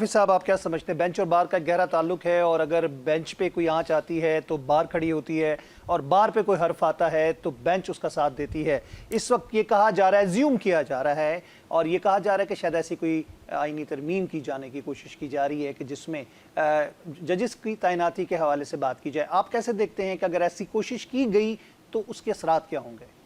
हाफिज साहब, आप क्या समझते हैं? बेंच और बार का गहरा ताल्लुक है, और अगर बेंच पे कोई आंच आती है तो बार खड़ी होती है, और बार पे कोई हर्फ आता है तो बेंच उसका साथ देती है। इस वक्त ये कहा जा रहा है, ज्यूम किया जा रहा है, और ये कहा जा रहा है कि शायद ऐसी कोई आईनी तरमीम की जाने की कोशिश की जा रही है कि जिसमें जजेस की तैनाती के हवाले से बात की जाए। आप कैसे देखते हैं कि अगर ऐसी कोशिश की गई तो उसके असरात क्या होंगे?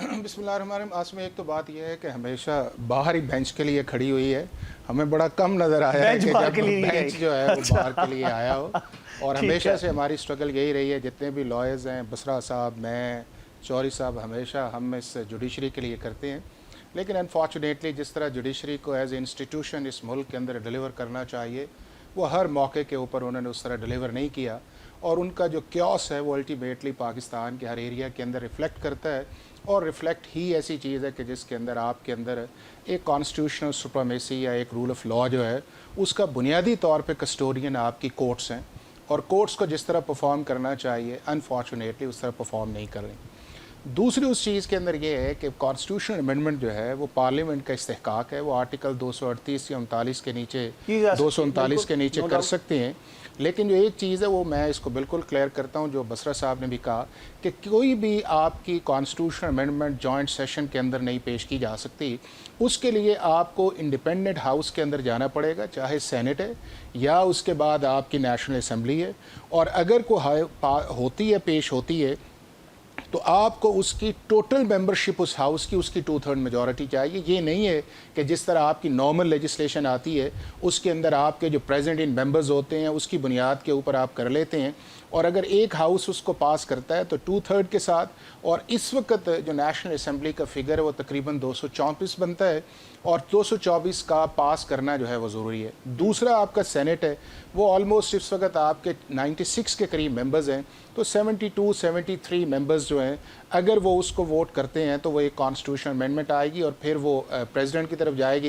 बिस्मिल्लाहिर्रहमानिर्रहीम। आसम, एक तो बात यह है कि हमेशा बाहर ही बेंच के लिए खड़ी हुई है। हमें बड़ा कम नज़र आया है कि जब बेंच जो है वो बाहर के लिए आया हो। और हमेशा से हमारी स्ट्रगल यही रही है, जितने भी लॉयर्स हैं, बसरा साहब, मैं, चौधरी साहब, हमेशा हम इस जुडिशरी के लिए करते हैं। लेकिन अनफॉर्चुनेटली जिस तरह जुडिशरी को एज ए इंस्टीट्यूशन इस मुल्क के अंदर डिलीवर करना चाहिए, वो हर मौके के ऊपर उन्होंने उस तरह डिलीवर नहीं किया। और उनका जो क्योस है वो अल्टीमेटली पाकिस्तान के हर एरिया के अंदर रिफ़्लेक्ट करता है। और रिफ़्लेक्ट ही ऐसी चीज़ है कि जिसके अंदर आपके अंदर एक कॉन्स्टिट्यूशनल सुप्रीमेसी या एक रूल ऑफ लॉ जो है उसका बुनियादी तौर पे कस्टोडियन आपकी कोर्ट्स हैं। और कोर्ट्स को जिस तरह परफॉर्म करना चाहिए अनफॉर्चुनेटली उस तरह परफॉर्म नहीं कर रही। दूसरी उस चीज़ के अंदर ये है कि कॉन्स्टिट्यूशनल अमेंडमेंट जो है वो पार्लियामेंट का इस्तेहकाक है। वो आर्टिकल 238 या 39 के नीचे 239 के नीचे कर सकते हैं। लेकिन जो एक चीज़ है वो मैं इसको बिल्कुल क्लियर करता हूँ, जो बसरा साहब ने भी कहा कि कोई भी आपकी कॉन्स्टिट्यूशनल अमेंडमेंट जॉइंट सेशन के अंदर नहीं पेश की जा सकती। उसके लिए आपको इंडिपेंडेंट हाउस के अंदर जाना पड़ेगा, चाहे सेनेट है या उसके बाद आपकी नेशनल असम्बली है। और अगर कोई होती है, पेश होती है, तो आपको उसकी टोटल मेंबरशिप उस हाउस की, उसकी 2/3 मेजॉरिटी चाहिए। ये नहीं है कि जिस तरह आपकी नॉर्मल लेजिस्लेशन आती है उसके अंदर आपके जो प्रेजेंट इन मेंबर्स होते हैं उसकी बुनियाद के ऊपर आप कर लेते हैं। और अगर एक हाउस उसको पास करता है तो 2/3 के साथ, और इस वक्त जो नेशनल असम्बली का फिगर है वो तकरीबन 234 बनता है, और 224 का पास करना जो है वो ज़रूरी है। दूसरा आपका सेनेट है, वो ऑलमोस्ट इस वक्त आपके 96 के करीब मेंबर्स हैं। तो 72-73 मेंबर्स जो हैं, अगर वो उसको वोट करते हैं तो वो एक कॉन्स्टिट्यूशनल अमेंडमेंट आएगी और फिर वो प्रेसिडेंट की तरफ जाएगी।